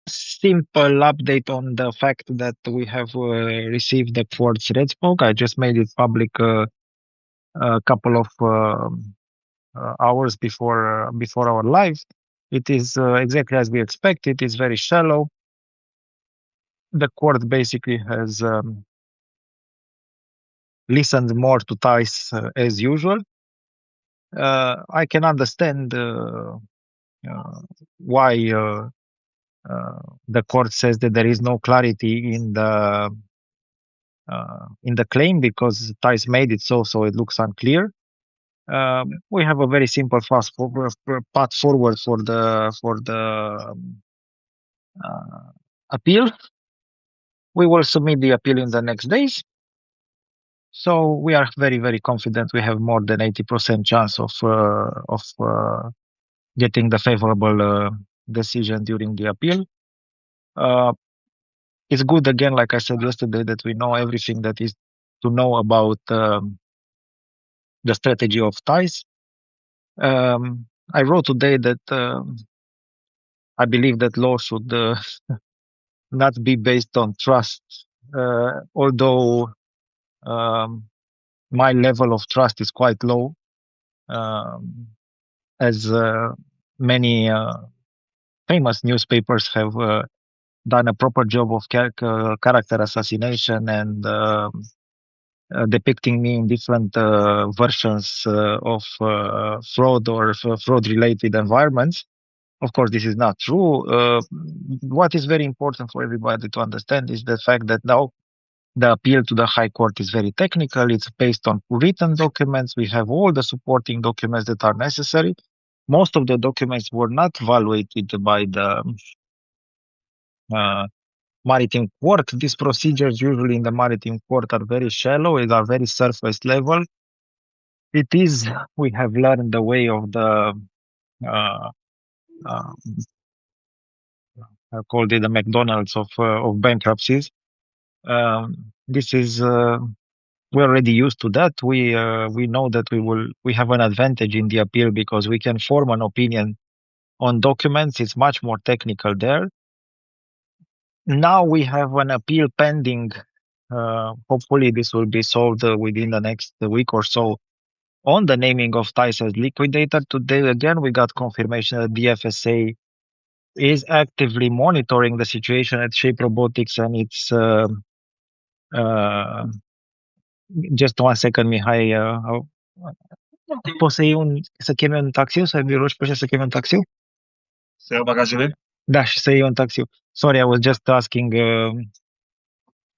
simple update on the fact that we have received the quartz red smoke. I just made it public a couple of hours before our live. It is exactly as we expected. It's very shallow. The quartz basically has listened more to Thais as usual. I can understand uh, why the court says that there is no clarity in the claim because Thais made it so it looks unclear. We have a very simple fast forward, path forward for the appeal. We will submit the appeal in the next days. So we are very confident. We have more than 80% chance of getting the favorable decision during the appeal. Uh, it's good again, like I said yesterday, that we know everything that is to know about the strategy of Thais. I wrote today that I believe that law should not be based on trust, although um, my level of trust is quite low, um, as many famous newspapers have done a proper job of character assassination and depicting me in different versions of fraud or fraud related environments. Of course, this is not true. What is very important for everybody to understand is the fact that now the appeal to the High Court is very technical. It's based on written documents. We have all the supporting documents that are necessary. Most of the documents were not evaluated by the uh, maritime court. These procedures usually in the maritime court are very shallow. They are very surface level. It is, we have learned the way of the uh, uh, I called it the McDonald's of bankruptcies. This is we're already used to that. We know that we have an advantage in the appeal because we can form an opinion on documents. It's much more technical there. Now we have an appeal pending. Hopefully, this will be solved within the next week or so. On the naming of Thais as liquidator, today again we got confirmation that the FSA is actively monitoring the situation at Shape Robotics and it's uh, just 1 second, Mihai. Poți să chemi un taxi, să vi rogi pe ăștia să chemi un taxi? Să iau bagajele? Da, și să iei un taxi. Sorry, I was just asking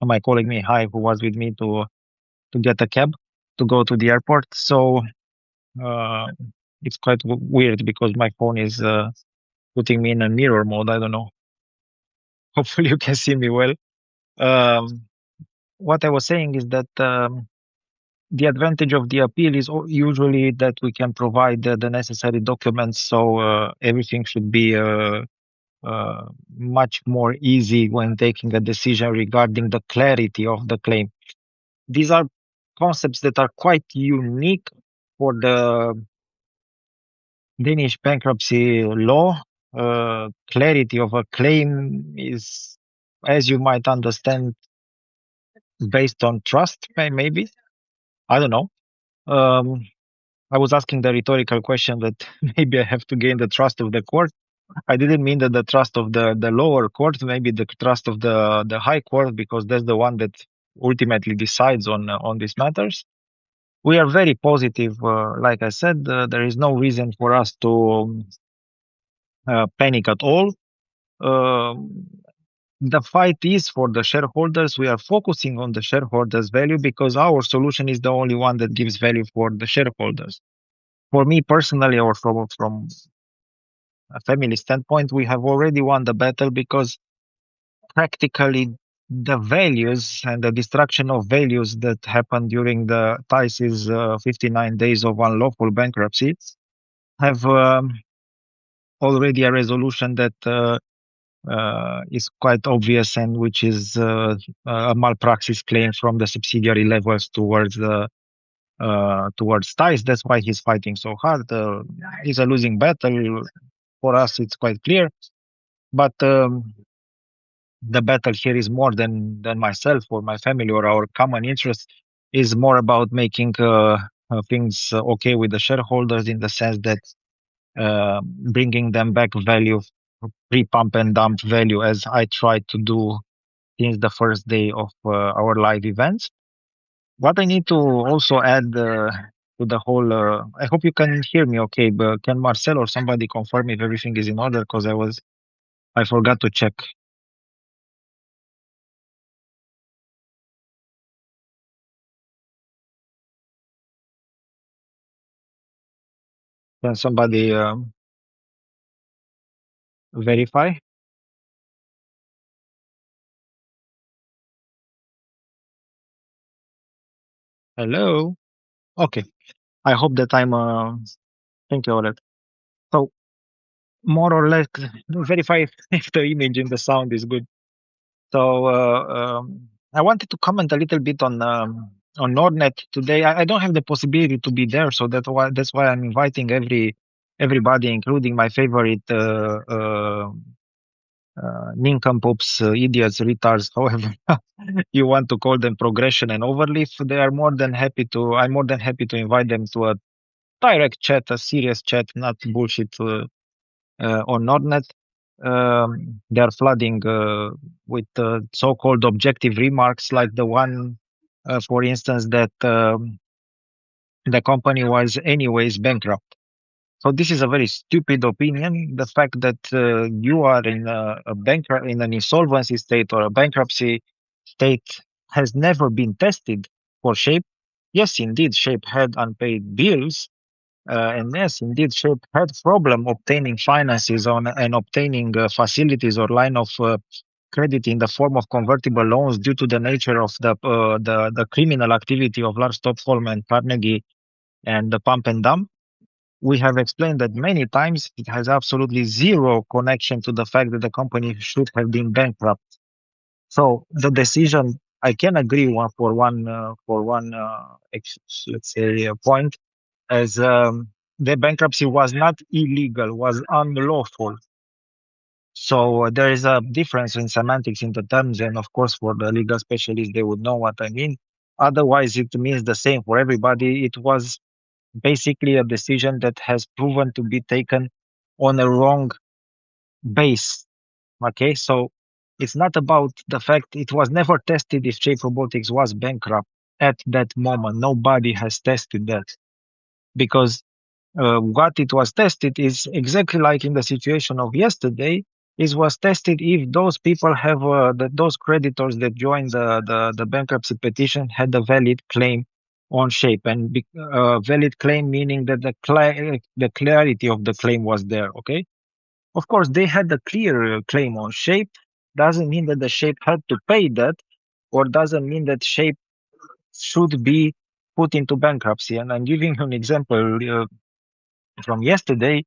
my colleague Mihai, who was with me, to get a cab to go to the airport. So it's quite weird because my phone is putting me in a mirror mode. I don't know. Hopefully you can see me well. What I was saying is that the advantage of the appeal is usually that we can provide the necessary documents, so everything should be much more easy when taking a decision regarding the clarity of the claim. These are concepts that are quite unique for the Danish bankruptcy law. Clarity of a claim is, as you might understand, based on trust, maybe. I don't know. I was asking the rhetorical question that maybe I have to gain the trust of the court. I didn't mean that the trust of the lower court, maybe the trust of the high court, because that's the one that ultimately decides on these matters. We are very positive. Like I said, there is no reason for us to panic at all. The fight is for the shareholders. We are focusing on the shareholders' value because our solution is the only one that gives value for the shareholders. For me personally, or from a family standpoint, we have already won the battle because practically the values and the destruction of values that happened during the Thais' 59 days of unlawful bankruptcy have already a resolution that is quite obvious and which is a malpractice claim from the subsidiary levels towards Thais. That's why he's fighting so hard. He's a losing battle. For us, it's quite clear. But the battle here is more than myself or my family or our common interest, is more about making things okay with the shareholders, in the sense that bringing them back value, pre-pump and dump value, as I tried to do since the first day of our live events. What I need to also add to the whole, I hope you can hear me okay, but can Marcel or somebody confirm if everything is in order? Because I forgot to check. Can somebody verify? Hello? Okay. I hope that I'm, thank you, Oleg. So more or less verify if the image and the sound is good. So I wanted to comment a little bit on Nordnet today. I don't have the possibility to be there, so that's why I'm inviting everybody, including my favorite nincompoops, idiots, retards, however you want to call them, progression and overleaf. They are more than happy to. I'm more than happy to invite them to a direct chat, a serious chat, not bullshit. On Nordnet. They are flooding with so-called objective remarks, like the one, for instance, that the company was anyways bankrupt. So this is a very stupid opinion. The fact that you are in in an insolvency state or a bankruptcy state has never been tested for Shape. Yes, indeed, Shape had unpaid bills, and yes, indeed, Shape had problem obtaining finances on and obtaining facilities or line of credit in the form of convertible loans, due to the nature of the criminal activity of Lars Stockholm and Carnegie and the pump and dump. We have explained that many times. It has absolutely zero connection to the fact that the company should have been bankrupt. So the decision, I can agree let's say, point, as the bankruptcy was not illegal, was unlawful. So there is a difference in semantics in the terms, and of course, for the legal specialists, they would know what I mean. Otherwise, it means the same for everybody. It was basically a decision that has proven to be taken on a wrong base. Okay, so it's not about the fact, it was never tested if Shape Robotics was bankrupt at that moment. Nobody has tested that, because what it was tested is exactly like in the situation of yesterday. It was tested if those people have those creditors that joined the bankruptcy petition had a valid claim on Shape, and valid claim meaning that the clarity of the claim was there. Okay, of course they had a clear claim on Shape. Doesn't mean that the Shape had to pay that, or doesn't mean that Shape should be put into bankruptcy. And I'm giving you an example from yesterday.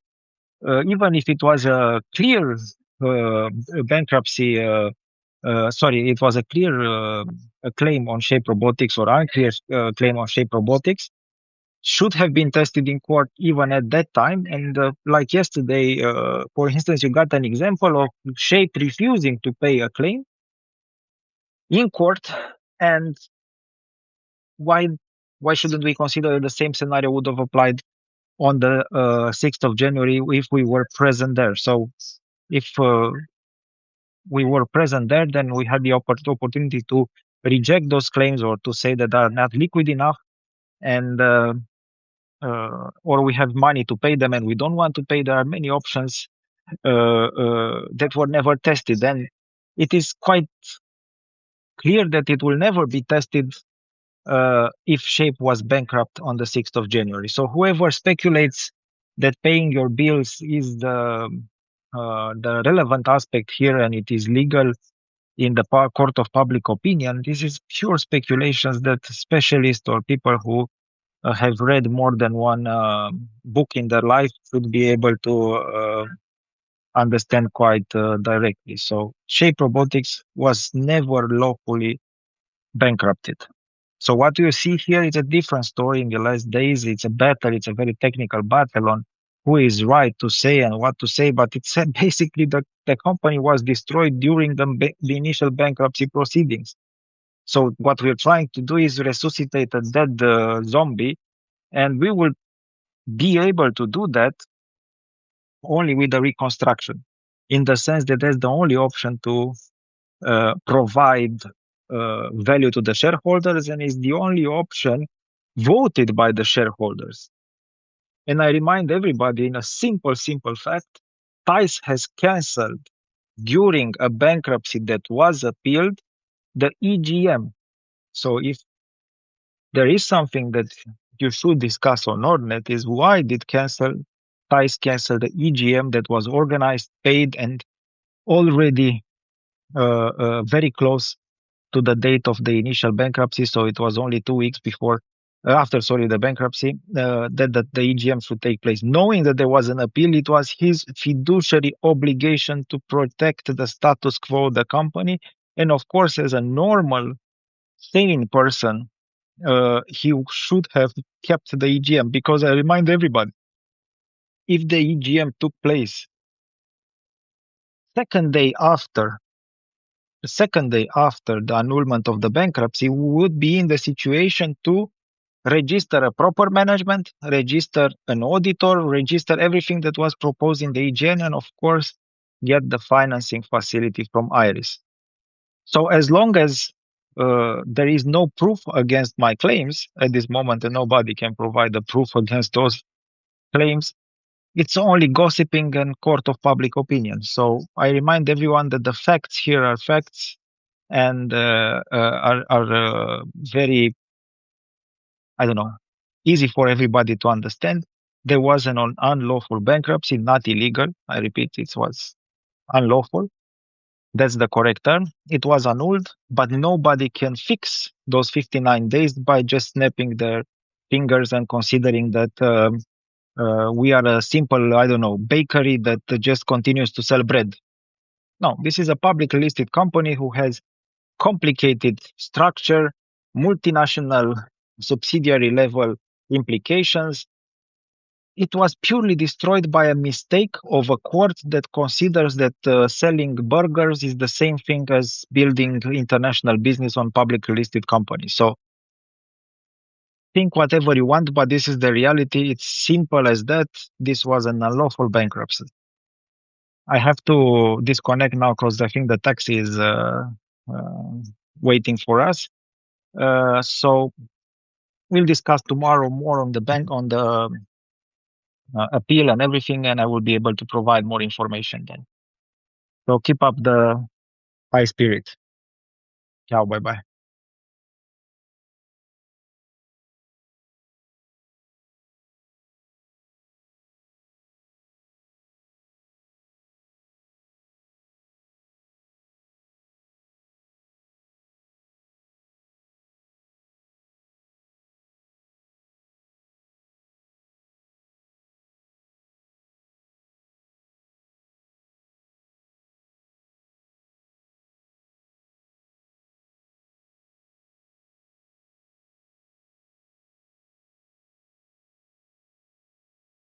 Even if it was a clear bankruptcy, sorry, it was a clear a claim on Shape Robotics, or unclear claim on Shape Robotics, should have been tested in court even at that time. And like yesterday, for instance, you got an example of Shape refusing to pay a claim in court. And why why shouldn't we consider the same scenario would have applied on the 6th of January if we were present there? So if we were present there, then we had the opportunity to reject those claims, or to say that they are not liquid enough, and or we have money to pay them and we don't want to pay. There are many options that were never tested, and it is quite clear that it will never be tested if Shape was bankrupt on the 6th of January. So whoever speculates that paying your bills is the relevant aspect here, and it is legal in the court of public opinion, this is pure speculations that specialists or people who have read more than one book in their life should be able to understand quite directly. So Shape Robotics was never lawfully bankrupted. So what you see here is a different story in the last days. It's a battle. It's a very technical battle on who is right to say and what to say, but it said basically that the company was destroyed during the initial bankruptcy proceedings. So what we're trying to do is resuscitate a dead zombie, and we will be able to do that only with the reconstruction, in the sense that that's the only option to provide value to the shareholders, and is the only option voted by the shareholders. And I remind everybody in a simple fact, TICE has canceled during a bankruptcy that was appealed the EGM. So if there is something that you should discuss on Nordnet is why did TICE cancel the EGM that was organized, paid, and already very close to the date of the initial bankruptcy. So it was only 2 weeks before, after, sorry, the bankruptcy, that the EGM should take place. Knowing that there was an appeal, it was his fiduciary obligation to protect the status quo of the company. And of course, as a normal, sane person, he should have kept the EGM, because I remind everybody, if the EGM took place second day after the second day after the annulment of the bankruptcy, we would be in the situation to register a proper management, register an auditor, register everything that was proposed in the EGN, and of course, get the financing facility from Iris. So as long as there is no proof against my claims at this moment, and nobody can provide the proof against those claims, it's only gossiping and court of public opinion. So I remind everyone that the facts here are facts, and are very, I don't know, easy for everybody to understand. There was an unlawful bankruptcy, not illegal. I repeat, it was unlawful. That's the correct term. It was annulled, but nobody can fix those 59 days by just snapping their fingers and considering that we are a simple, I don't know, bakery that just continues to sell bread. No, this is a publicly listed company who has complicated structure, multinational subsidiary level implications. It was purely destroyed by a mistake of a court that considers that selling burgers is the same thing as building international business on publicly listed companies. So think whatever you want, but this is the reality. It's simple as that. This was an unlawful bankruptcy. I have to disconnect now because I think the taxi is uh, waiting for us. So we'll discuss tomorrow more on the bank, on the appeal and everything, and I will be able to provide more information then. So keep up the high spirit. Ciao, bye bye.